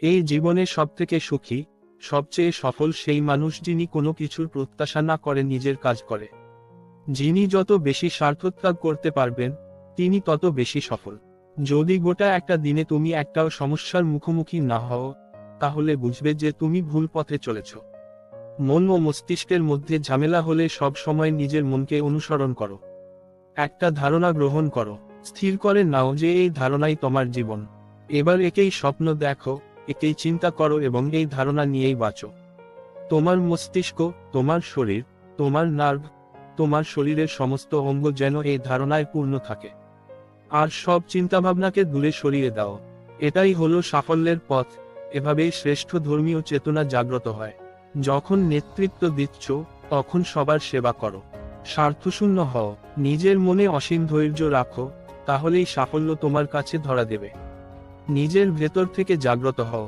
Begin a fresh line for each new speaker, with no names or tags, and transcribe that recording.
এই জীবনে সবথেকে সুখী, সবচেয়ে সফল সেই মানুষ যিনি কোনো কিছুর প্রত্যাশা না করে নিজের কাজ করে। যিনি যত বেশি স্বার্থত্যাগ করতে পারবেন, তিনি তত বেশি সফল। যদি গোটা একটা দিনে তুমি একটাও সমস্যার মুখোমুখি না হও, তাহলে বুঝবে যে তুমি ভুল পথে চলেছ। মন ও মস্তিষ্কের মধ্যে ঝামেলা হলে সব সময় নিজের মনকে অনুসরণ করো। একটা ধারণা গ্রহণ করো, স্থির করে নাও যে এই ধারণাই তোমার জীবন। এবার একেই স্বপ্ন দেখো, একেই চিন্তা করো এবং এই ধারণা নিয়েই বাঁচো। তোমার মস্তিষ্ক, তোমার শরীর, তোমার নার্ভ, তোমার শরীরের সমস্ত অঙ্গ যেন এই ধারণায় পূর্ণ থাকে। আর সব চিন্তাভাবনাকে দূরে সরিয়ে দাও। এটাই হলো সাফল্যের পথ। এভাবেই শ্রেষ্ঠ ধর্মীয় চেতনা জাগ্রত হয়। যখন নেতৃত্ব দিচ্ছ, তখন সবার সেবা করো। স্বার্থশূন্য হও, নিজের মনে অসীম ধৈর্য রাখো, তাহলেই সাফল্য তোমার কাছে ধরা দেবে। নিজের ভেতর থেকে জাগ্রত হও।